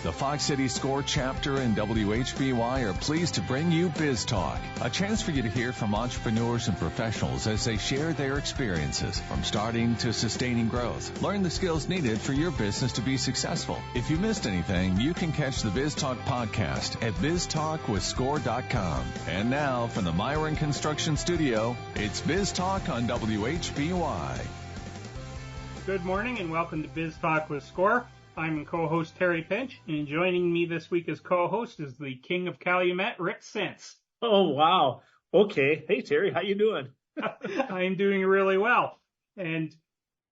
The Fox City Score chapter and WHBY are pleased to bring you Biz Talk, a chance for you to hear from entrepreneurs and professionals as they share their experiences from starting to sustaining growth. Learn the skills needed for your business to be successful. If you missed anything, you can catch the Biz Talk podcast at biztalkwithscore.com. And now from the Myron Construction Studio, it's Biz Talk on WHBY. Good morning and welcome to Biz Talk with Score. I'm co-host Terry Pinch, and joining me this week as co-host is the king of Calumet, Rick Sintz. Oh, wow. Okay. Hey, Terry, how you doing? I'm doing really well. And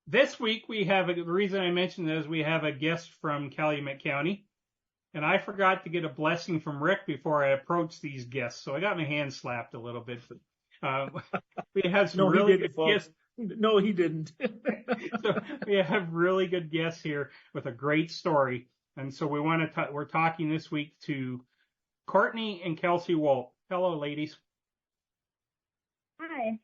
this week the reason I mentioned this is we have a guest from Calumet County, and I forgot to get a blessing from Rick before I approached these guests, so I got my hand slapped a little bit. We have some really good guests. No, he didn't. So we have really good guests here with a great story. And so we're talking this week to Kortney and Kelsey Woldt. Hello, ladies. Hi.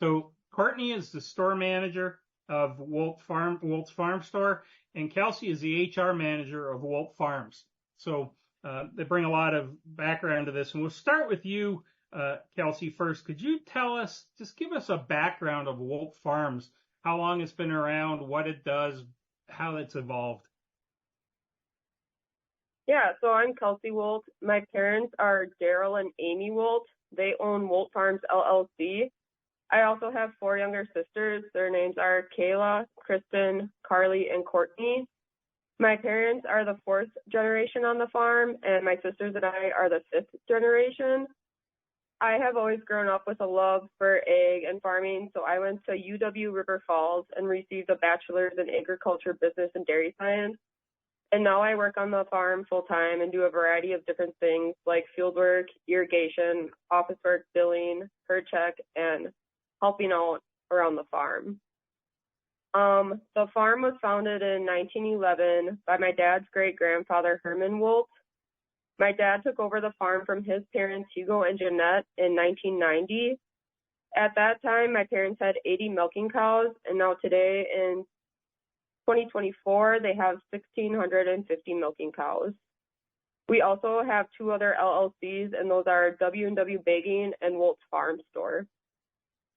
So Kortney is the store manager of Woldt Wolt's Farm Store, and Kelsey is the HR manager of Woldt Farms. So they bring a lot of background to this. And we'll start with you, Kelsey, first. Could you just give us a background of Woldt Farms, how long it's been around, what it does, how it's evolved? Yeah, so I'm Kelsey Woldt. My parents are Daryl and Amy Woldt. They own Woldt Farms LLC. I also have 4 younger sisters. Their names are Kayla, Kristen, Carly, and Kortney. My parents are the 4th generation on the farm, and my sisters and I are the 5th generation. I have always grown up with a love for ag and farming, so I went to UW River Falls and received a bachelor's in agriculture, business, and dairy science. And now I work on the farm full-time and do a variety of different things like field work, irrigation, office work, billing, herd check, and helping out around the farm. The farm was founded in 1911 by my dad's great-grandfather, Herman Woldt. My dad took over the farm from his parents, Hugo and Jeanette, in 1990. At that time, my parents had 80 milking cows, and now today, in 2024, they have 1,650 milking cows. We also have 2 other LLCs, and those are W&W Bagging and Wolt's Farm Store.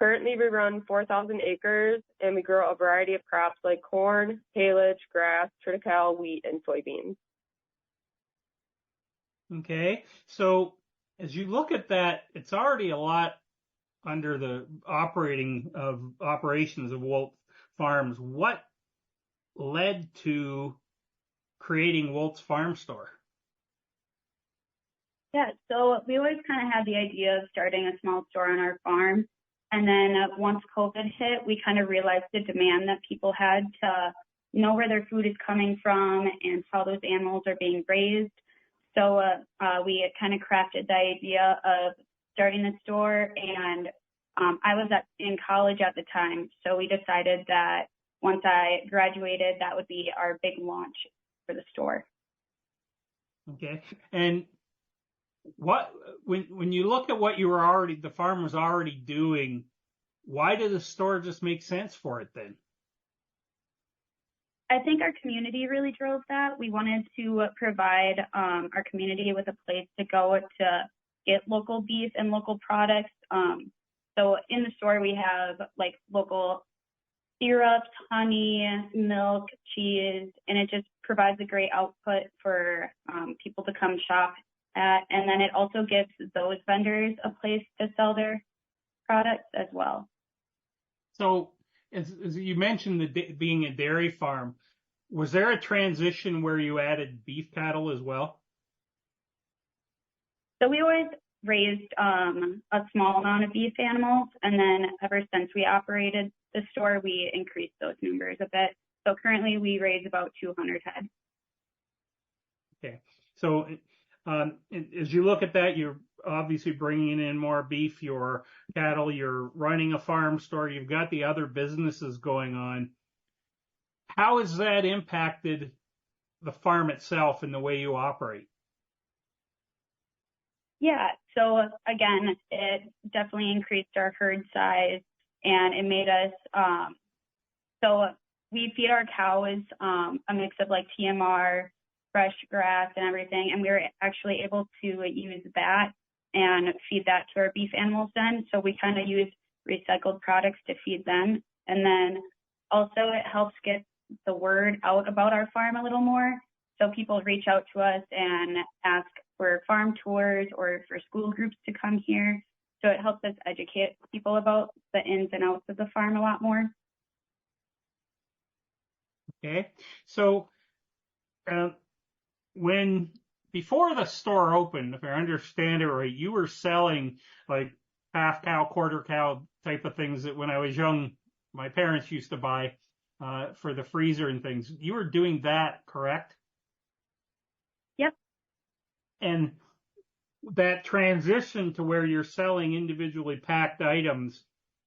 Currently, we run 4,000 acres, and we grow a variety of crops like corn, haylage, grass, triticale, wheat, and soybeans. Okay, so as you look at that, it's already a lot under the operations of Woldt Farms. What led to creating Wolt's Farm Store? Yeah, so we always kind of had the idea of starting a small store on our farm. And then once COVID hit, we kind of realized the demand that people had to know where their food is coming from and how those animals are being raised. So we kind of crafted the idea of starting the store, and I was in college at the time, so we decided that once I graduated, that would be our big launch for the store. Okay, and when you look at what the farm was already doing, why did the store just make sense for it then? I think our community really drove that. We wanted to provide our community with a place to go to get local beef and local products. So in the store, we have like local syrups, honey, milk, cheese, and it just provides a great output for people to come shop at. And then it also gives those vendors a place to sell their products as well. So as you mentioned, being a dairy farm, was there a transition where you added beef cattle as well? So we always raised a small amount of beef animals, and then ever since we operated the store, we increased those numbers a bit. So currently we raise about 200 head. Okay. So as you look at that, you're obviously bringing in more beef, your cattle, you're running a farm store, you've got the other businesses going on. How has that impacted the farm itself and the way you operate? Yeah, so again, it definitely increased our herd size, and it made us, so we feed our cows a mix of like TMR, fresh grass and everything. And we were actually able to use that and feed that to our beef animals then. So we kind of use recycled products to feed them. And then also it helps get the word out about our farm a little more. So people reach out to us and ask for farm tours or for school groups to come here. So it helps us educate people about the ins and outs of the farm a lot more. Okay. So before the store opened, if I understand it right, you were selling like half cow, quarter cow type of things that when I was young, my parents used to buy for the freezer and things. You were doing that, correct? Yep. And that transition to where you're selling individually packed items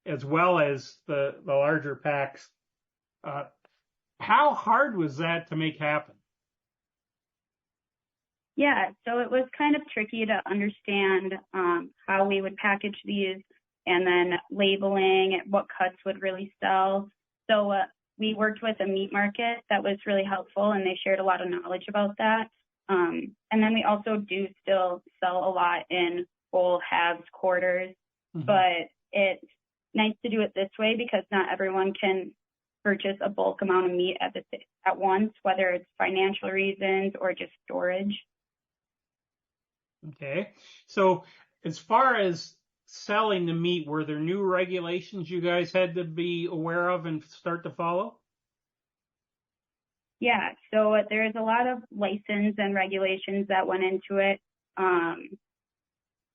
as well as the larger packs, how hard was that to make happen? Yeah, so it was kind of tricky to understand how we would package these and then labeling, what cuts would really sell. So we worked with a meat market that was really helpful, and they shared a lot of knowledge about that. And then we also do still sell a lot in whole halves, quarters, but it's nice to do it this way because not everyone can purchase a bulk amount of meat at once, whether it's financial reasons or just storage. Okay. So as far as selling the meat, were there new regulations you guys had to be aware of and start to follow? Yeah, so there's a lot of license and regulations that went into it.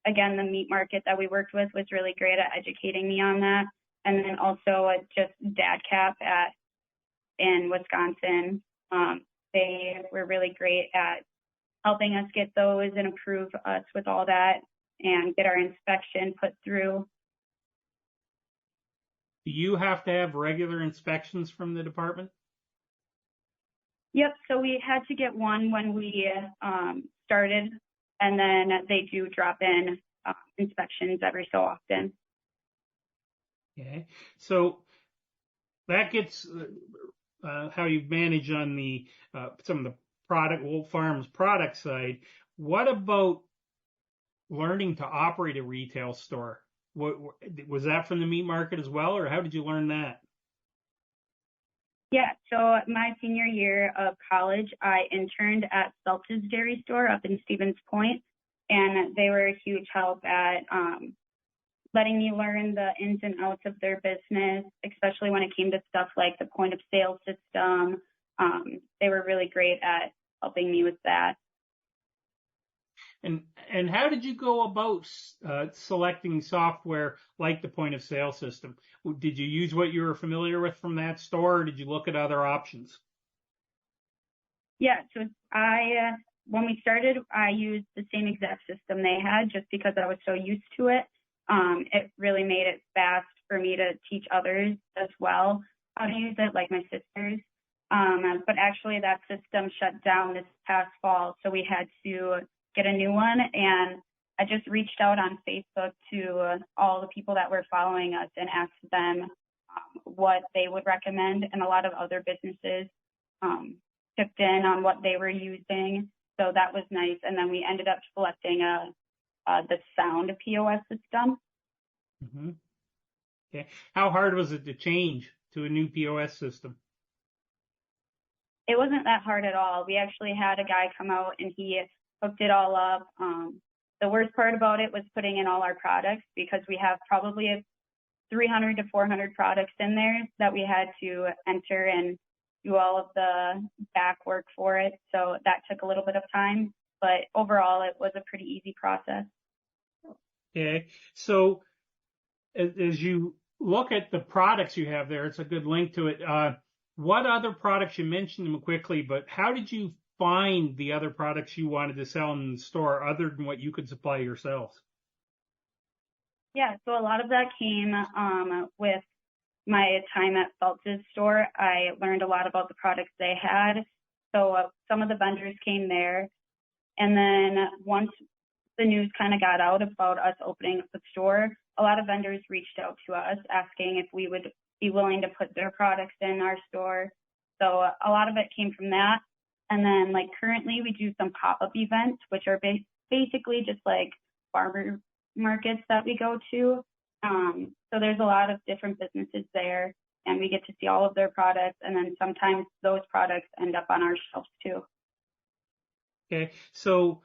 Again, the meat market that we worked with was really great at educating me on that. And then also just DadCap in Wisconsin. They were really great at helping us get those and improve us with all that and get our inspection put through. Do you have to have regular inspections from the department? Yep, so we had to get one when we started, and then they do drop in inspections every so often. Okay, so that gets how you manage on the some of the Woldt Farms product side. What about learning to operate a retail store? Was that from the meat market as well, or how did you learn that? Yeah, so my senior year of college, I interned at Seltz's Dairy Store up in Stevens Point, and they were a huge help at letting me learn the ins and outs of their business, especially when it came to stuff like the point of sale system. They were really great at helping me with that. And how did you go about selecting software like the point of sale system? Did you use what you were familiar with from that store, or did you look at other options? Yeah, so when we started, I used the same exact system they had just because I was so used to it. It really made it fast for me to teach others as well how to use it, like my sisters. But actually that system shut down this past fall, so we had to get a new one. And I just reached out on Facebook to all the people that were following us and asked them what they would recommend. And a lot of other businesses chipped in on what they were using. So that was nice. And then we ended up selecting the Sound POS system. Mm-hmm. Okay. How hard was it to change to a new POS system? It wasn't that hard at all. We actually had a guy come out and he hooked it all up. The worst part about it was putting in all our products because we have probably 300 to 400 products in there that we had to enter and do all of the back work for it. So that took a little bit of time, but overall it was a pretty easy process. Okay. So as you look at the products you have there, it's a good link to it. What other products, you mentioned them quickly, but how did you find the other products you wanted to sell in the store other than what you could supply yourselves? Yeah, so a lot of that came with my time at Seltz's store. I learned a lot about the products they had. So some of the vendors came there. And then once the news kind of got out about us opening up the store, a lot of vendors reached out to us asking if we would be willing to put their products in our store. So a lot of it came from that. And then like currently we do some pop-up events, which are basically just like farmer markets that we go to. So there's a lot of different businesses there, and we get to see all of their products, and then sometimes those products end up on our shelves too. Okay, so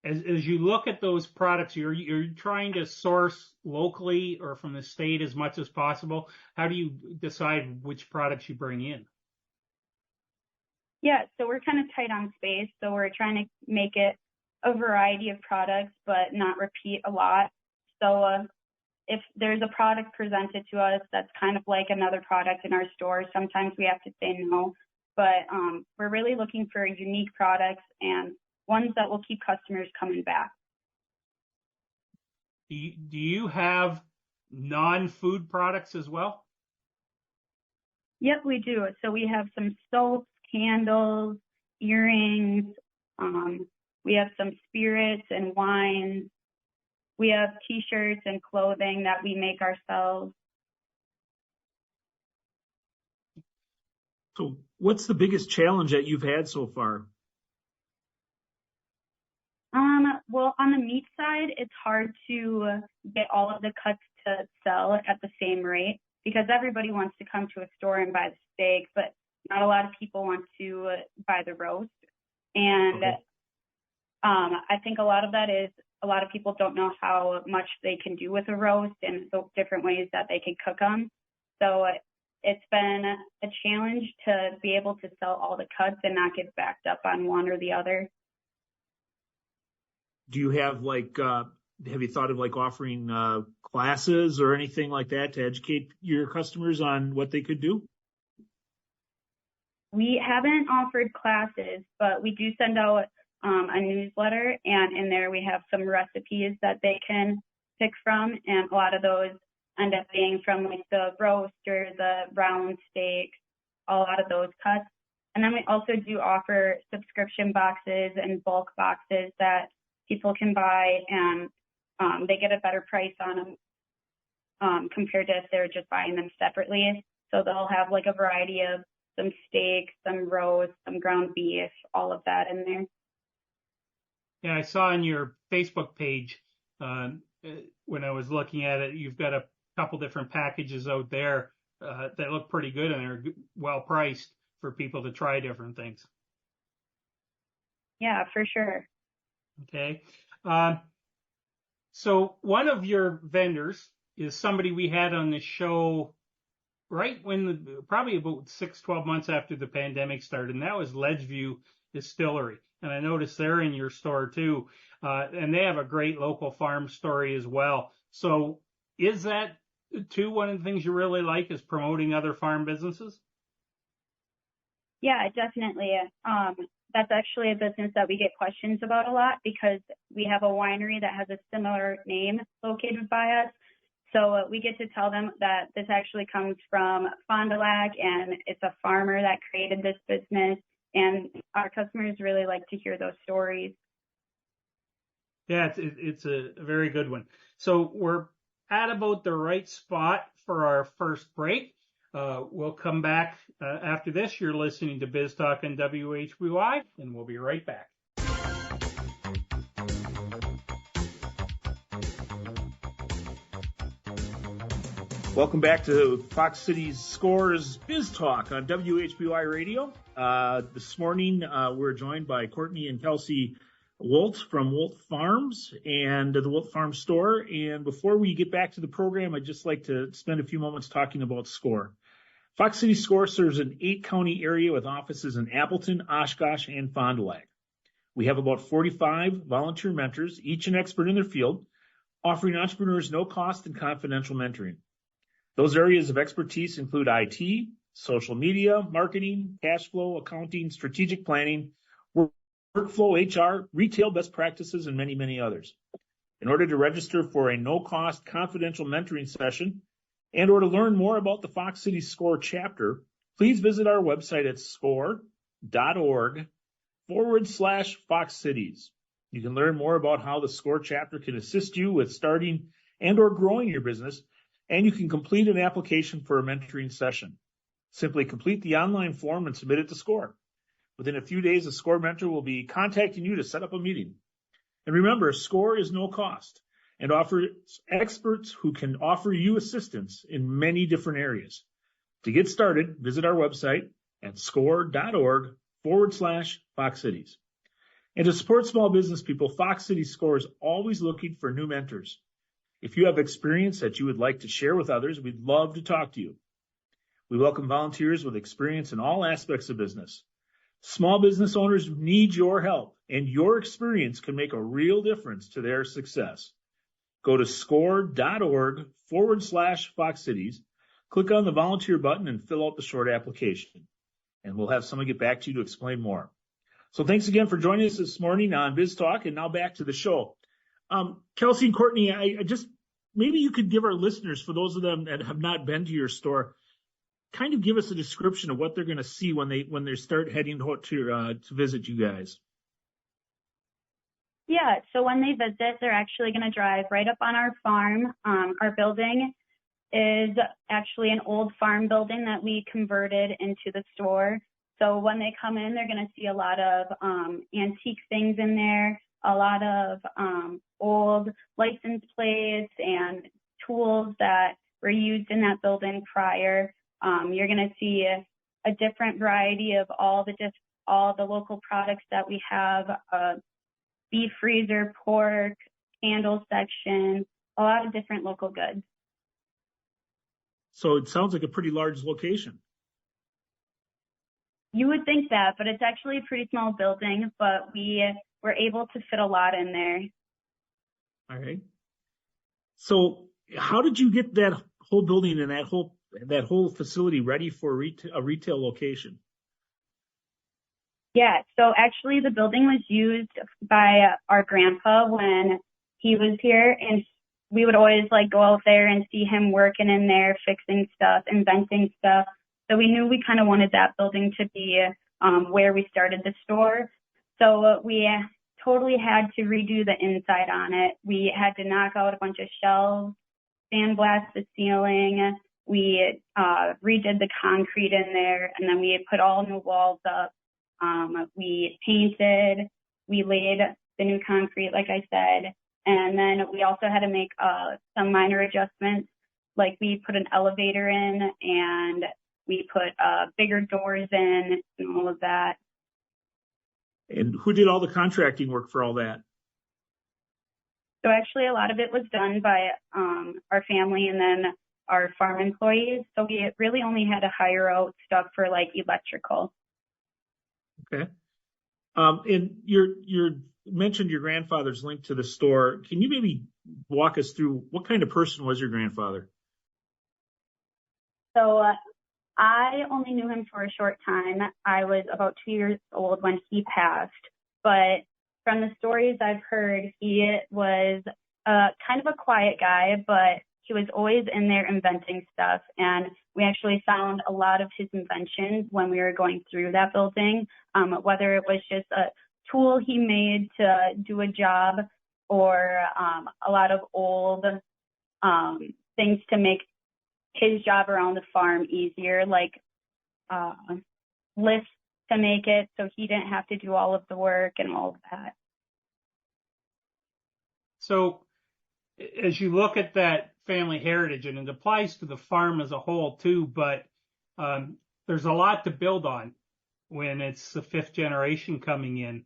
as you look at those products, you're trying to source locally or from the state as much as possible. How do you decide which products you bring in? Yeah, so we're kind of tight on space, so we're trying to make it a variety of products, but not repeat a lot. So if there's a product presented to us that's kind of like another product in our store, sometimes we have to say no. But we're really looking for unique products and ones that will keep customers coming back. Do you have non-food products as well? Yep, we do. So we have some soaps, candles, earrings. We have some spirits and wines. We have T-shirts and clothing that we make ourselves. So what's the biggest challenge that you've had so far? Well, on the meat side, it's hard to get all of the cuts to sell at the same rate because everybody wants to come to a store and buy the steak, but not a lot of people want to buy the roast. And okay. I think a lot of that is a lot of people don't know how much they can do with a roast and the different ways that they can cook them. So it's been a challenge to be able to sell all the cuts and not get backed up on one or the other. Do you have have you thought of offering classes or anything like that to educate your customers on what they could do? We haven't offered classes, but we do send out a newsletter, and in there we have some recipes that they can pick from, and a lot of those end up being from like the roast or the round steak, a lot of those cuts. And then we also do offer subscription boxes and bulk boxes that people can buy, and they get a better price on them compared to if they're just buying them separately. So they'll have like a variety of some steak, some roast, some ground beef, all of that in there. Yeah, I saw on your Facebook page when I was looking at it, you've got a couple different packages out there that look pretty good and are well priced for people to try different things. Yeah, for sure. Okay. So one of your vendors is somebody we had on the show right when probably about 12 months after the pandemic started, and that was Ledgeview Distillery. And I noticed they're in your store too. And they have a great local farm story as well. So is that too one of the things you really like is promoting other farm businesses? Yeah, definitely. That's actually a business that we get questions about a lot because we have a winery that has a similar name located by us. So we get to tell them that this actually comes from Fond du Lac, and it's a farmer that created this business. And our customers really like to hear those stories. Yeah, it's a very good one. So we're at about the right spot for our first break. We'll come back after this. You're listening to Biz Talk on WHBY, and we'll be right back. Welcome back to Fox Cities Scores Biz Talk on WHBY Radio. This morning, we're joined by Kortney and Kelsey Woldt from Woldt Farms and the Woldt Farm Store. And before we get back to the program, I'd just like to spend a few moments talking about SCORE. Fox City SCORE serves an 8-county area with offices in Appleton, Oshkosh, and Fond du Lac. We have about 45 volunteer mentors, each an expert in their field, offering entrepreneurs no cost and confidential mentoring. Those areas of expertise include IT, social media, marketing, cash flow, accounting, strategic planning, workflow, HR, retail best practices, and many, many others. In order to register for a no-cost confidential mentoring session and or to learn more about the Fox City SCORE chapter, please visit our website at score.org/Fox Cities. You can learn more about how the SCORE chapter can assist you with starting and or growing your business, and you can complete an application for a mentoring session. Simply complete the online form and submit it to SCORE. Within a few days, a SCORE mentor will be contacting you to set up a meeting. And remember, SCORE is no cost and offers experts who can offer you assistance in many different areas. To get started, visit our website at score.org/Fox Cities. And to support small business people, Fox Cities SCORE is always looking for new mentors. If you have experience that you would like to share with others, we'd love to talk to you. We welcome volunteers with experience in all aspects of business. Small business owners need your help, and your experience can make a real difference to their success. Go to score.org/Fox Cities, click on the volunteer button, and fill out the short application. And we'll have someone get back to you to explain more. So thanks again for joining us this morning on Biz Talk, and now back to the show. Kelsey and Kortney, I just maybe you could give our listeners, for those of them that have not been to your store, kind of give us a description of what they're going to see when they start heading to visit you guys. Yeah, so when they visit, they're actually going to drive right up on our farm. Our building is actually an old farm building that we converted into the store. So when they come in, they're going to see a lot of antique things in there, a lot of old license plates and tools that were used in that building prior. You're going to see a different variety of all the local products that we have, beef freezer, pork, candle section, a lot of different local goods. So it sounds like a pretty large location. You would think that, but it's actually a pretty small building, but we were able to fit a lot in there. All right. So how did you get that whole building and that whole facility ready for a retail location? Yeah, so actually the building was used by our grandpa when he was here, and we would always go out there and see him working in there, fixing stuff, inventing stuff. So we knew we kind of wanted that building to be where we started the store. So we totally had to redo the inside on it. We had to knock out a bunch of shelves, sandblast the ceiling. We redid the concrete in there, and then we put all new walls up. We painted, we laid the new concrete, like I said, and then we also had to make some minor adjustments, like we put an elevator in and we put bigger doors in and all of that. And who did all the contracting work for all that? So actually a lot of it was done by our family and then our farm employees. So we really only had to hire out stuff for electrical. Okay. And you mentioned your grandfather's link to the store. Can you maybe walk us through what kind of person was your grandfather? So I only knew him for a short time. I was about 2 years old when he passed. But from the stories I've heard, he was kind of a quiet guy, but he was always in there inventing stuff. And we actually found a lot of his inventions when we were going through that building, whether it was just a tool he made to do a job or a lot of old things to make his job around the farm easier, like lifts to make it so he didn't have to do all of the work and all of that. So as you look at that family heritage, and it applies to the farm as a whole too, but there's a lot to build on when it's the fifth generation coming in.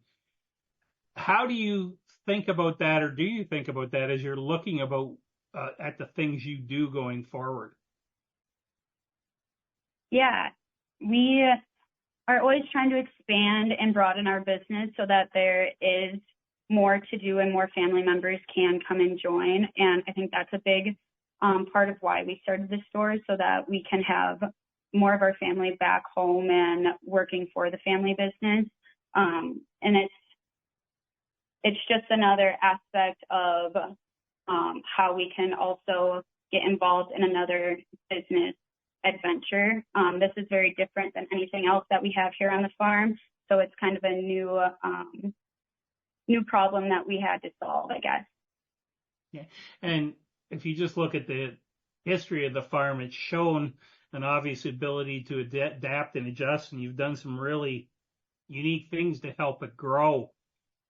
How do you think about that, or do you think about that as you're looking at the things you do going forward? Yeah, we are always trying to expand and broaden our business so that there is more to do and more family members can come and join. And I think that's a big part of why we started the store, so that we can have more of our family back home and working for the family business. And it's just another aspect of how we can also get involved in another business adventure. This is very different than anything else that we have here on the farm. So it's kind of a new problem that we had to solve, I guess. Yeah. And if you just look at the history of the farm, it's shown an obvious ability to adapt and adjust, and you've done some really unique things to help it grow.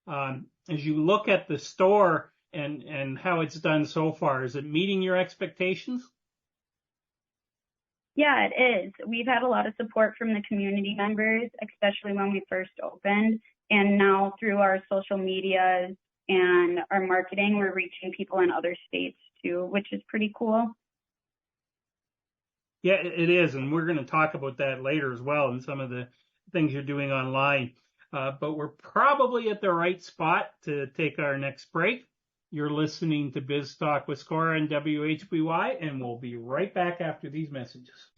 As you look at the store and how it's done so far, is it meeting your expectations? Yeah, it is. We've had a lot of support from the community members, especially when we first opened. And now through our social medias and our marketing, we're reaching people in other states too, which is pretty cool. Yeah, it is. And we're going to talk about that later as well and some of the things you're doing online. But we're probably at the right spot to take our next break. You're listening to Biz Talk with Score on WHBY, and we'll be right back after these messages.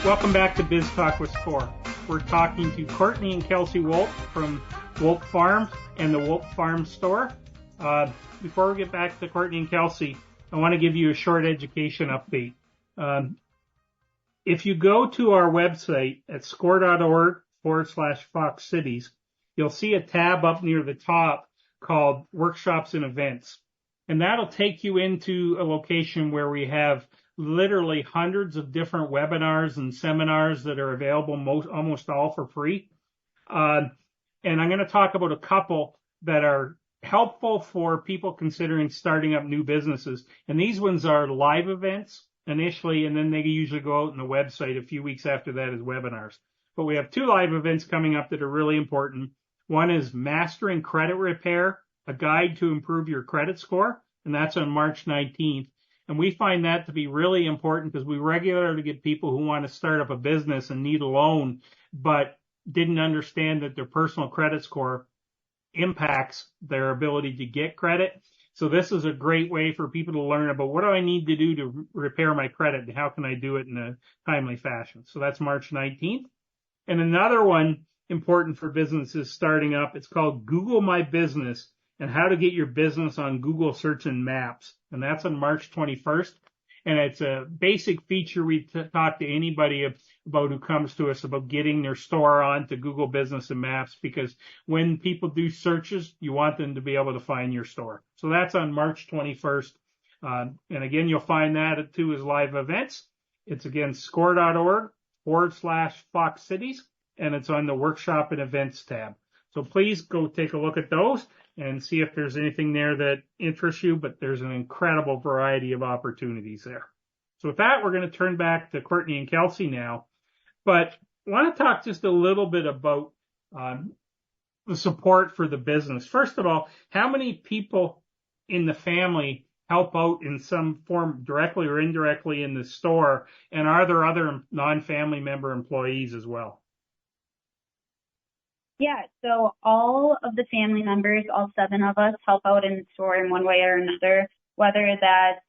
Welcome back to Biz Talk with Score. We're talking to Kortney and Kelsey Woldt from Woldt Farms and the Woldt Farm Store. Before we get back to Kortney and Kelsey, I want to give you a short education update. If you go to our website at score.org/Fox Cities, you'll see a tab up near the top called Workshops and Events. And that'll take you into a location where we have literally hundreds of different webinars and seminars that are available, almost all for free. And I'm going to talk about a couple that are helpful for people considering starting up new businesses. And these ones are live events initially, and then they usually go out on the website a few weeks after that as webinars. But we have two live events coming up that are really important. One is Mastering Credit Repair, a guide to improve your credit score, and that's on March 19th. And we find that to be really important because we regularly get people who want to start up a business and need a loan, but didn't understand that their personal credit score impacts their ability to get credit. So this is a great way for people to learn about what do I need to do to repair my credit and how can I do it in a timely fashion. So that's March 19th. And another one important for businesses starting up, it's called Google My Business and how to get your business on Google Search and Maps. And that's on March 21st. And it's a basic feature we talk to anybody about who comes to us about getting their store onto Google Business and Maps, because when people do searches, you want them to be able to find your store. So that's on March 21st. And again, you'll find that too as live events. It's again score.org/Fox Cities, and it's on the Workshop and Events tab. So please go take a look at those and see if there's anything there that interests you, but there's an incredible variety of opportunities there. So with that, we're going to turn back to Kortney and Kelsey now, but I want to talk just a little bit about the support for the business. First of all, how many people in the family help out in some form, directly or indirectly, in the store, and are there other non-family member employees as well? Yeah, so all of the family members, all 7 of us, help out in the store in one way or another, whether that's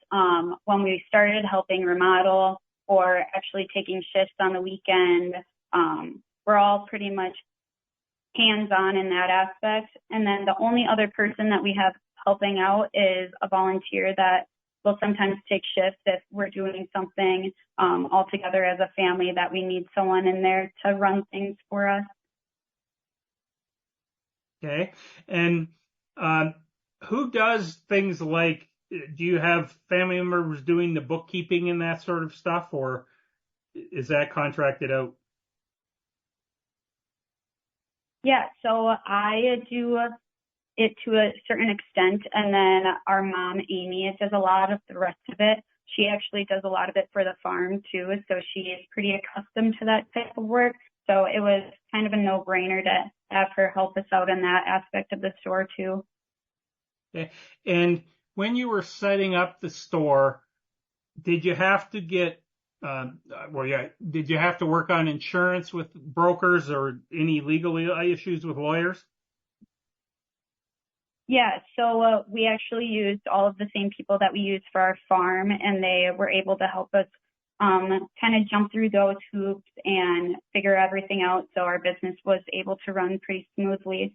when we started helping remodel or actually taking shifts on the weekend. We're all pretty much hands-on in that aspect. And then the only other person that we have helping out is a volunteer that will sometimes take shifts if we're doing something all together as a family that we need someone in there to run things for us. Okay. And who does things like, do you have family members doing the bookkeeping and that sort of stuff, or is that contracted out? Yeah, so I do it to a certain extent, and then our mom, Amy, does a lot of the rest of it. She actually does a lot of it for the farm too, so she is pretty accustomed to that type of work. So it was kind of a no-brainer to have her help us out in that aspect of the store too. Okay. And when you were setting up the store, did you have to get, did you have to work on insurance with brokers or any legal issues with lawyers? Yeah, so we actually used all of the same people that we use for our farm, and they were able to help us kind of jump through those hoops and figure everything out, so our business was able to run pretty smoothly.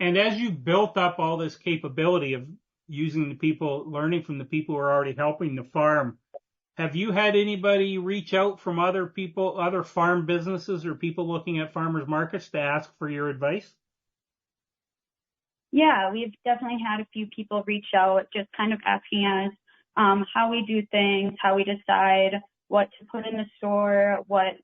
And as you built up all this capability of using the people, learning from the people who are already helping the farm, have you had anybody reach out from other people, other farm businesses or people looking at farmers markets to ask for your advice? Yeah, we've definitely had a few people reach out, just kind of asking us how we do things, how we decide what to put in the store, what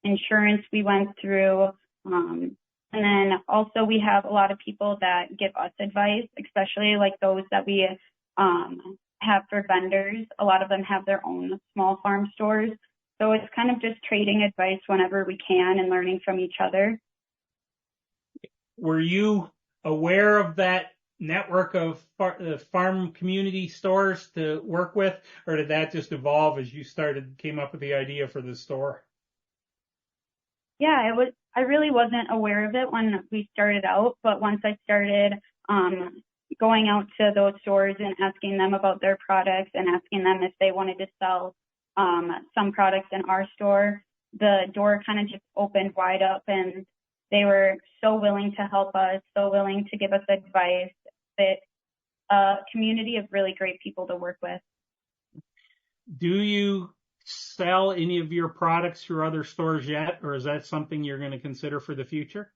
insurance we went through. And then also we have a lot of people that give us advice, especially like those that we have for vendors. A lot of them have their own small farm stores. So it's kind of just trading advice whenever we can and learning from each other. Were you aware of that network of farm community stores to work with, or did that just evolve as you came up with the idea for the store? Yeah, I really wasn't aware of it when we started out, but once I started going out to those stores and asking them about their products and asking them if they wanted to sell some products in our store, the door kind of just opened wide up, and they were so willing to help us, so willing to give us advice. It's a community of really great people to work with. Do you sell any of your products through other stores yet, or is that something you're going to consider for the future?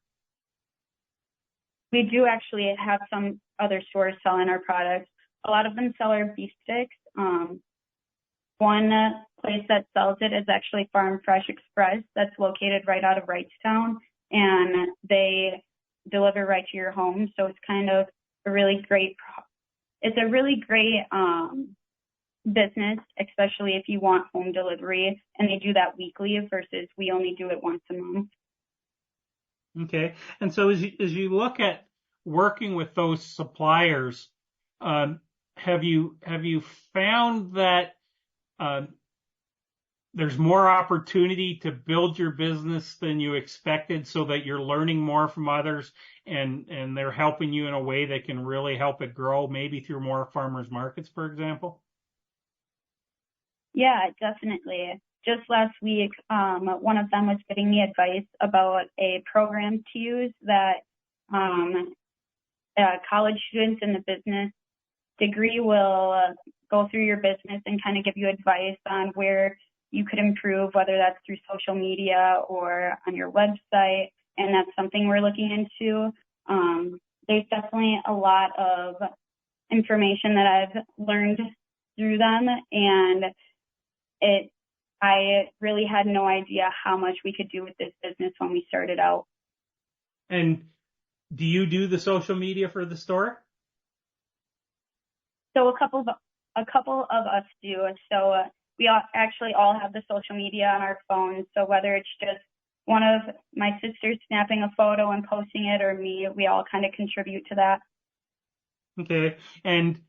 We do actually have some other stores selling our products. A lot of them sell our beef sticks. One place that sells it is actually Farm Fresh Express that's located right out of Wrightstown, and they deliver right to your home. So it's kind of a really great business, especially if you want home delivery, and they do that weekly versus we only do it once a month. Okay. And so as you look at working with those suppliers, have you found that there's more opportunity to build your business than you expected, so that you're learning more from others and they're helping you in a way that can really help it grow, maybe through more farmers markets, for example? Yeah, definitely. Just last week, one of them was giving me advice about a program to use that college students in the business degree will go through your business and kind of give you advice on where you could improve, whether that's through social media or on your website. And that's something we're looking into. There's definitely a lot of information that I've learned through them, and I really had no idea how much we could do with this business when we started out. And do you do the social media for the store? So a couple of us do. So we actually all have the social media on our phones. So whether it's just one of my sisters snapping a photo and posting it, or me, we all kind of contribute to that. Okay. And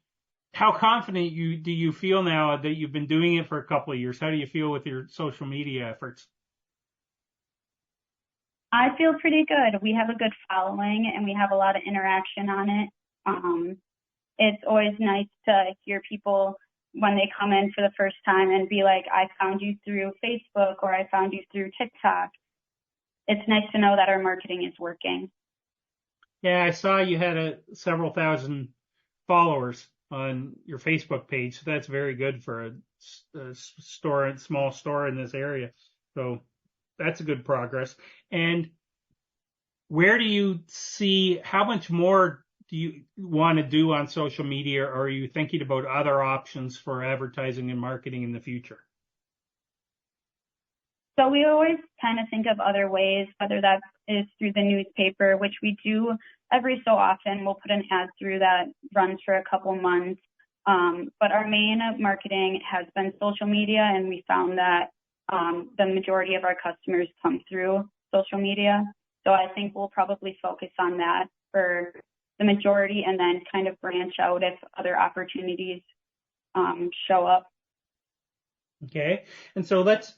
how confident do you feel now that you've been doing it for a couple of years? How do you feel with your social media efforts? I feel pretty good. We have a good following and we have a lot of interaction on it. It's always nice to hear people when they come in for the first time and be like, I found you through Facebook, or I found you through TikTok. It's nice to know that our marketing is working. Yeah, I saw you had several thousand followers on your Facebook page. So that's very good for a small store in this area. So that's a good progress. And where do you see, how much more do you want to do on social media, or are you thinking about other options for advertising and marketing in the future? So we always kind of think of other ways, whether that is through the newspaper, which we do every so often. We'll put an ad through that runs for a couple months. But our main marketing has been social media, and we found that the majority of our customers come through social media. So I think we'll probably focus on that for the majority, and then kind of branch out if other opportunities show up. Okay. And so let's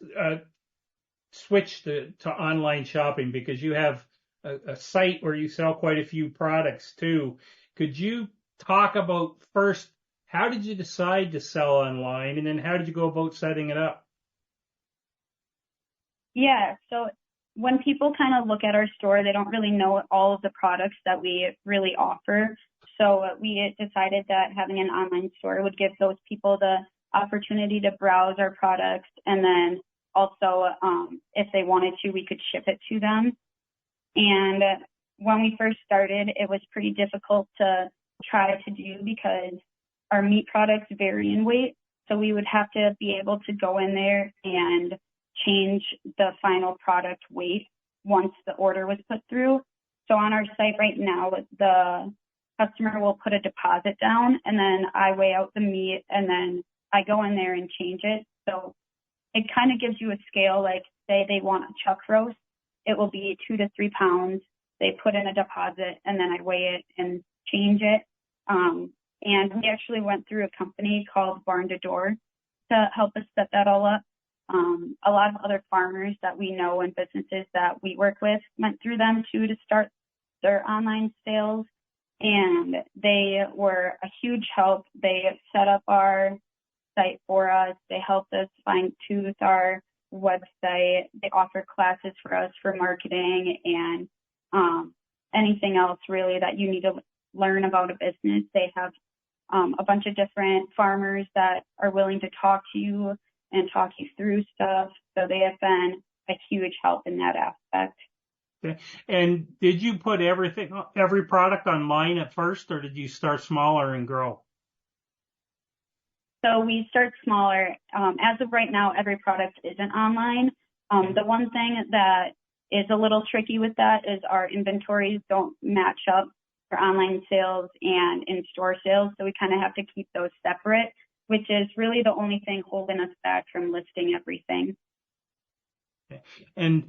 switch to online shopping, because you have a site where you sell quite a few products too. Could you talk about first, how did you decide to sell online, and then how did you go about setting it up? Yeah, so when people kind of look at our store, they don't really know all of the products that we really offer. So we decided that having an online store would give those people the opportunity to browse our products, and then also, if they wanted to, we could ship it to them. And when we first started, it was pretty difficult to try to do because our meat products vary in weight. So we would have to be able to go in there and change the final product weight once the order was put through. So on our site right now, the customer will put a deposit down, and then I weigh out the meat, and then I go in there and change it. So it kind of gives you a scale, like say they want a chuck roast, it will be 2 to 3 pounds. They put in a deposit, and then I weigh it and change it. And we actually went through a company called Barn to Door to help us set that all up. A lot of other farmers that we know and businesses that we work with went through them too to start their online sales, and they were a huge help. They set up our site for us. They helped us fine-tune our website. They offer classes for us for marketing and anything else really that you need to learn about a business. They have a bunch of different farmers that are willing to talk to you and talk you through stuff. So they have been a huge help in that aspect. Okay. And did you put every product online at first, or did you start smaller and grow? So we start smaller. As of right now, every product isn't online. The one thing that is a little tricky with that is our inventories don't match up for online sales and in-store sales. So we kind of have to keep those separate, which is really the only thing holding us back from listing everything. Okay. And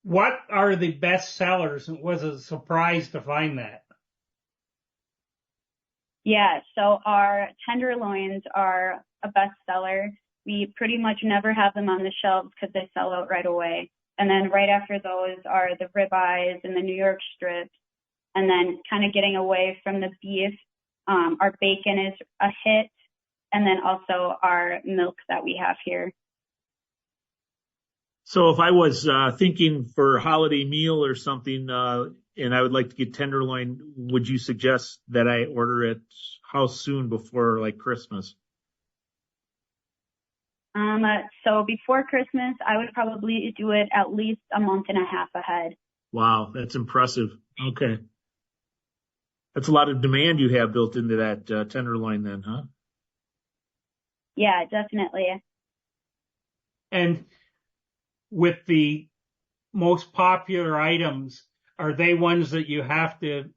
what are the best sellers? It was a surprise to find that. Yeah, so our tenderloins are a bestseller. We pretty much never have them on the shelves because they sell out right away. And then right after those are the ribeyes and the New York strips. And then kind of getting away from the beef, our bacon is a hit. And then also our milk that we have here. So if I was thinking for a holiday meal or something, and I would like to get tenderloin, would you suggest that I order it how soon before like Christmas? So before Christmas, I would probably do it at least a month and a half ahead. Wow, that's impressive. Okay. That's a lot of demand you have built into that tenderloin then, huh? Yeah, definitely. And with the most popular items, are they ones that you have to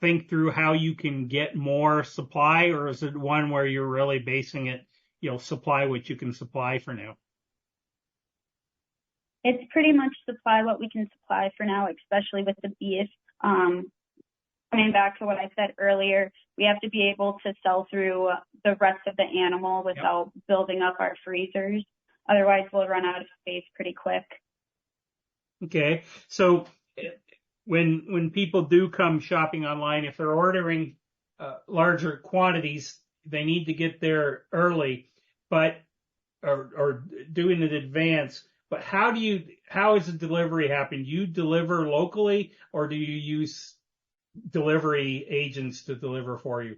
think through how you can get more supply, or is it one where you're really basing it, supply what you can supply for now? It's pretty much supply what we can supply for now, especially with the beef. Coming back to what I said earlier, we have to be able to sell through the rest of the animal without building up our freezers. Otherwise, we'll run out of space pretty quick. Okay. So when people do come shopping online, if they're ordering larger quantities, they need to get there early, or doing it in advance. But how is the delivery happening? Do you deliver locally, or do you use delivery agents to deliver for you?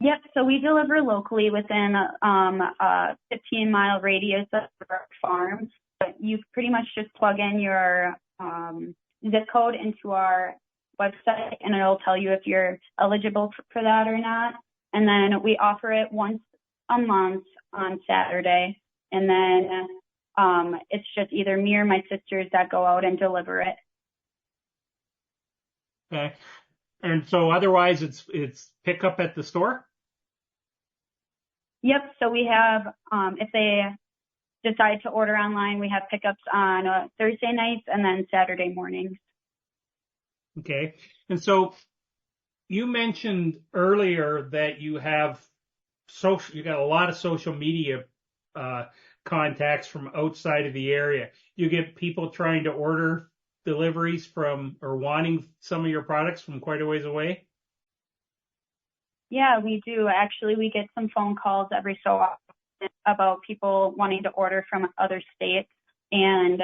Yep. So we deliver locally within a 15-mile radius of our farm. But you pretty much just plug in your zip code into our website, and it'll tell you if you're eligible for that or not. And then we offer it once a month on Saturday. And then it's just either me or my sisters that go out and deliver it. Okay. And so otherwise it's pick up at the store? Yep. So we have, if they decide to order online, we have pickups on Thursday nights and then Saturday mornings. Okay. And so you mentioned earlier that you got a lot of social media contacts from outside of the area. You get people trying to order deliveries from or wanting some of your products from quite a ways away? Yeah, we do. Actually, we get some phone calls every so often about people wanting to order from other states, and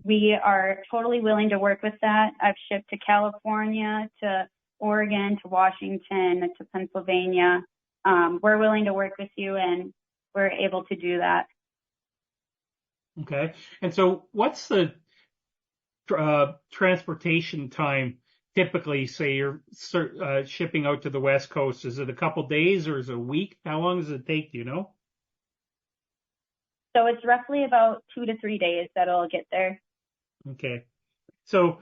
we are totally willing to work with that. I've shipped to California, to Oregon, to Washington, to Pennsylvania. We're willing to work with you, and we're able to do that. Okay. And so what's the transportation time typically say you're shipping out to the West Coast? Is it a couple days or is it a week? How long does it take? Do you know? So it's roughly about 2 to 3 days that it'll get there. Okay. So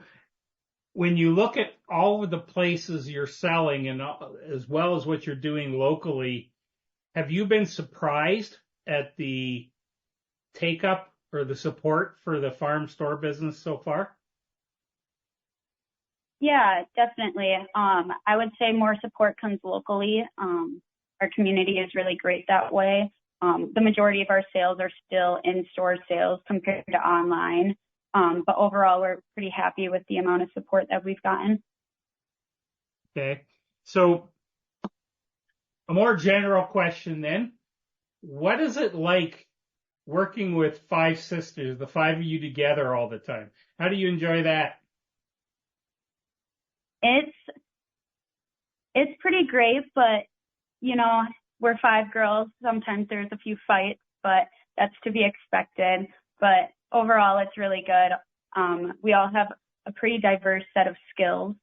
when you look at all of the places you're selling and as well as what you're doing locally, have you been surprised at the take up or the support for the farm store business so far? Yeah, definitely. I would say more support comes locally. Our community is really great that way. The majority of our sales are still in-store sales compared to online. But overall, we're pretty happy with the amount of support that we've gotten. Okay. So a more general question then. What is it like working with 5 sisters, the 5 of you together all the time? How do you enjoy that? It's pretty great, but you know, we're 5 girls. Sometimes there's a few fights, but that's to be expected. But overall, it's really good. We all have a pretty diverse set of skills.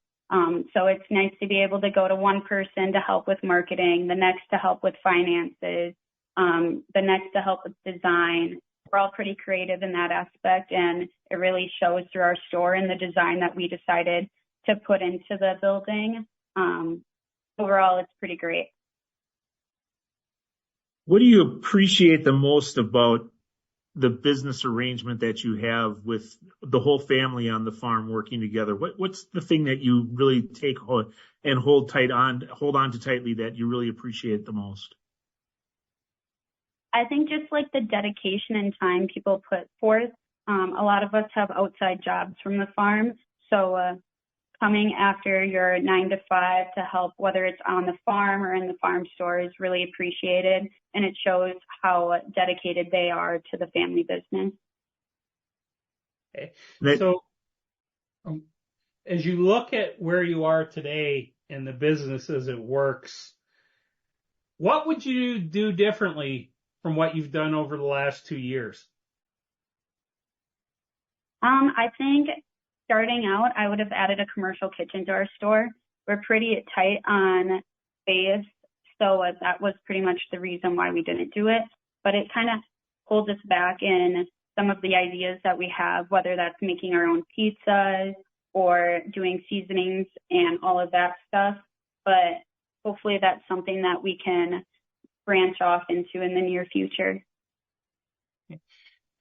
So it's nice to be able to go to one person to help with marketing, the next to help with finances, the next to help with design. We're all pretty creative in that aspect, and it really shows through our store and the design that we decided to put into the building. Overall, it's pretty great. What do you appreciate the most about the business arrangement that you have with the whole family on the farm working together? What's the thing that you really take and hold on to tightly that you really appreciate the most? I think just like the dedication and time people put forth. A lot of us have outside jobs from the farm, so coming after your 9 to 5 to help, whether it's on the farm or in the farm store, is really appreciated, and it shows how dedicated they are to the family business. Okay. So as you look at where you are today in the business as it works, what would you do differently from what you've done over the last 2 years? I think starting out, I would have added a commercial kitchen to our store. We're pretty tight on space, so that was pretty much the reason why we didn't do it. But it kind of holds us back in some of the ideas that we have, whether that's making our own pizzas or doing seasonings and all of that stuff. But hopefully that's something that we can branch off into in the near future.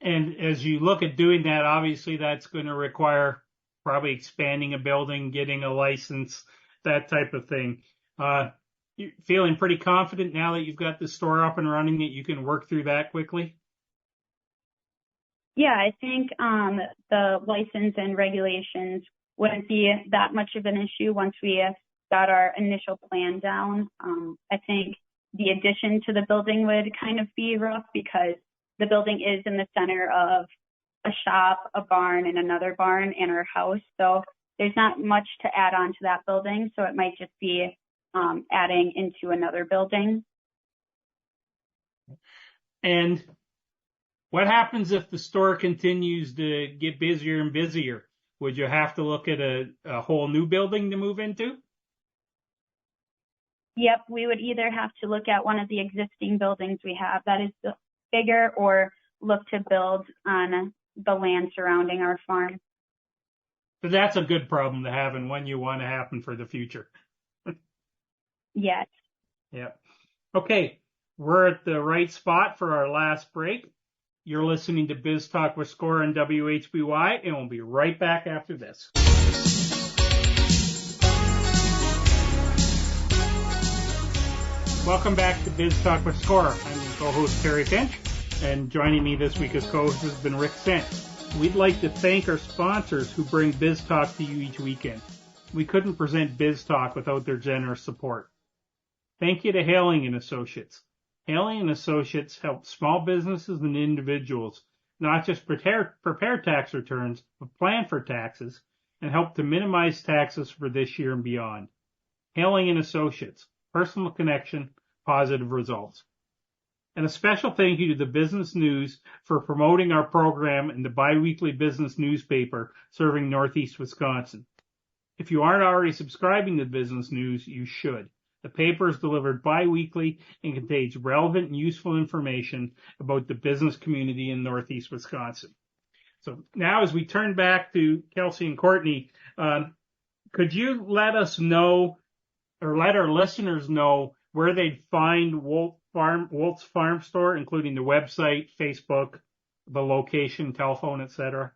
And as you look at doing that, obviously that's going to require probably expanding a building, getting a license, that type of thing. You feeling pretty confident now that you've got the store up and running that you can work through that quickly? Yeah, I think the license and regulations wouldn't be that much of an issue once we got our initial plan down. I think the addition to the building would kind of be rough because the building is in the center of a shop, a barn, and another barn, and our house. So there's not much to add on to that building. So it might just be adding into another building. And what happens if the store continues to get busier and busier? Would you have to look at a whole new building to move into? Yep, we would either have to look at one of the existing buildings we have that is bigger or look to build on the land surrounding our farm. So that's a good problem to have and one you want to happen for the future. Yes. Yeah. Okay, we're at the right spot for our last break. You're listening to Biz Talk with Score on WHBY, and we'll be right back after this. Welcome back to Biz Talk with Score. I'm your co-host Terry Finch, and joining me this week as co-host has been Rick Sent. We'd like to thank our sponsors who bring Biz Talk to you each weekend. We couldn't present Biz Talk without their generous support. Thank you to Hailing & Associates. Hailing & Associates help small businesses and individuals not just prepare tax returns, but plan for taxes and help to minimize taxes for this year and beyond. Hailing & Associates, personal connection, positive results. And a special thank you to the Business News for promoting our program in the biweekly business newspaper serving Northeast Wisconsin. If you aren't already subscribing to Business News, you should. The paper is delivered bi-weekly and contains relevant and useful information about the business community in Northeast Wisconsin. So now as we turn back to Kelsey and Kortney, could you let us know or let our listeners know where they'd find Woldt's Farm Store, including the website, Facebook, the location, telephone, etc.?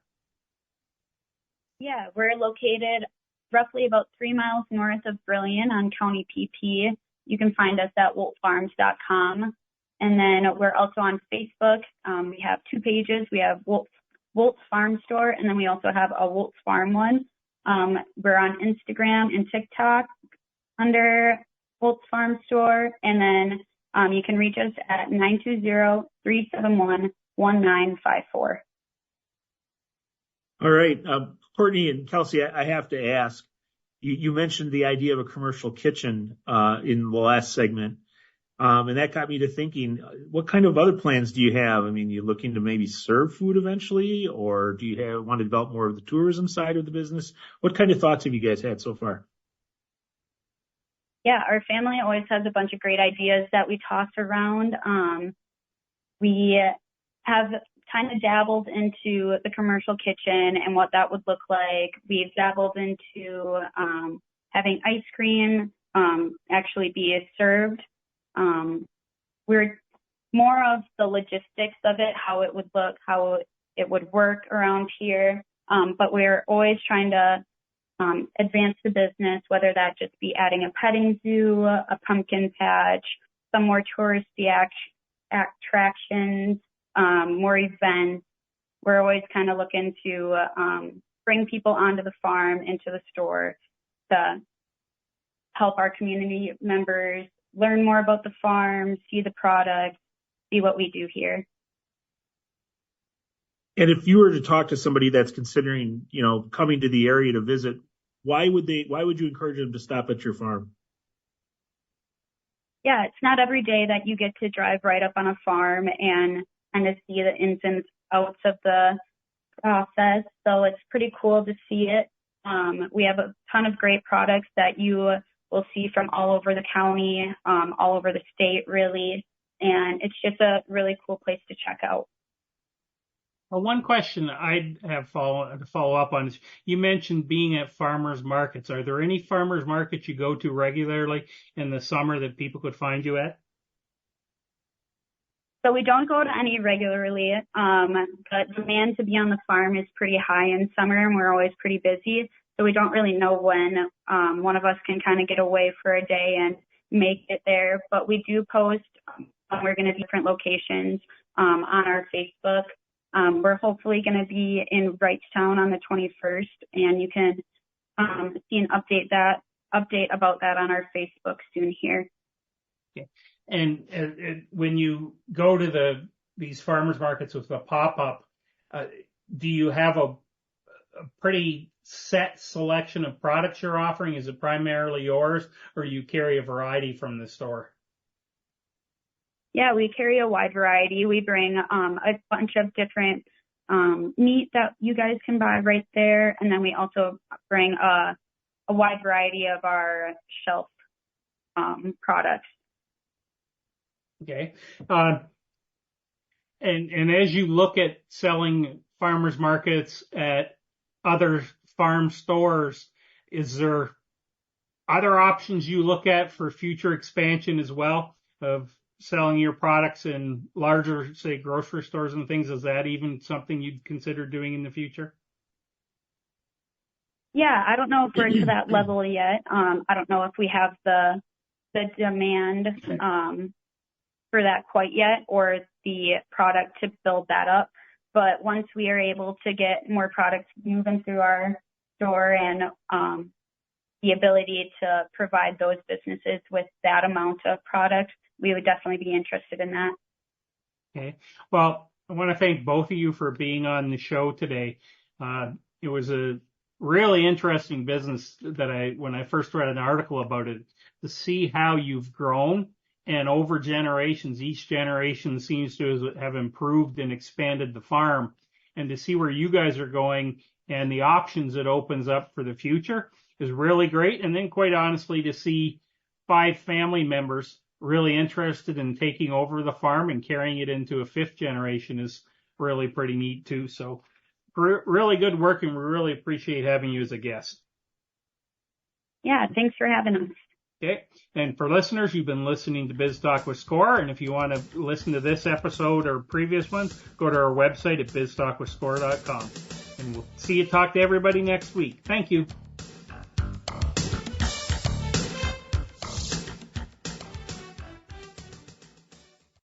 Yeah, we're located roughly about 3 miles north of Brillion on County PP. You can find us at woltfarms.com. And then we're also on Facebook. We have 2 pages. We have Woldt's Farm Store, and then we also have a Woldt's Farm one. We're on Instagram and TikTok under Woldt's Farm Store. And then you can reach us at 920-371-1954. All right. Kortney and Kelsey, I have to ask, you mentioned the idea of a commercial kitchen in the last segment. And that got me to thinking, what kind of other plans do you have? I mean, you looking to maybe serve food eventually, or do you want to develop more of the tourism side of the business? What kind of thoughts have you guys had so far? Yeah, our family always has a bunch of great ideas that we toss around. We have kind of dabbled into the commercial kitchen and what that would look like. We've dabbled into having ice cream actually be served. We're more of the logistics of it, how it would look, how it would work around here. But we're always trying to advance the business, whether that just be adding a petting zoo, a pumpkin patch, some more touristy attractions, more events. We're always kind of looking to bring people onto the farm, into the store, to help our community members learn more about the farm, see the product, see what we do here. And if you were to talk to somebody that's considering, coming to the area to visit, why would you encourage them to stop at your farm? Yeah, it's not every day that you get to drive right up on a farm and kind of see the ins and outs of the process. So it's pretty cool to see it. We have a ton of great products that you will see from all over the county, all over the state, really. And it's just a really cool place to check out. Well, one question I'd have to follow up on is, you mentioned being at farmers markets. Are there any farmers markets you go to regularly in the summer that people could find you at? So we don't go to any regularly, but demand to be on the farm is pretty high in summer, and we're always pretty busy. So we don't really know when one of us can kind of get away for a day and make it there. But we do post when we're going to be different locations on our Facebook. We're hopefully going to be in Wrightstown on the 21st, and you can see an update about that on our Facebook soon here. Okay. And when you go to these farmers markets with the pop-up, do you have a pretty set selection of products you're offering? Is it primarily yours, or you carry a variety from the store? Yeah, we carry a wide variety. We bring a bunch of different meat that you guys can buy right there, and then we also bring a wide variety of our shelf products. Okay. And as you look at selling farmers markets at other farm stores, is there other options you look at for future expansion as well of selling your products in larger, say, grocery stores and things? Is that even something you'd consider doing in the future? Yeah, I don't know if we're to that level yet. I don't know if we have the demand for that quite yet, or the product to build that up. But once we are able to get more products moving through our store and the ability to provide those businesses with that amount of product, we would definitely be interested in that. Okay. Well, I want to thank both of you for being on the show today. It was a really interesting business that when I first read an article about it, to see how you've grown. And over generations, each generation seems to have improved and expanded the farm. And to see where you guys are going and the options it opens up for the future, is really great. And then quite honestly, to see 5 family members really interested in taking over the farm and carrying it into a 5th generation is really pretty neat too. So really good work, and we really appreciate having you as a guest. Yeah, thanks for having us. Okay. And for listeners, you've been listening to Biz Talk with Score. And if you want to listen to this episode or previous ones, go to our website at biztalkwithscore.com. And we'll see you talk to everybody next week. Thank you.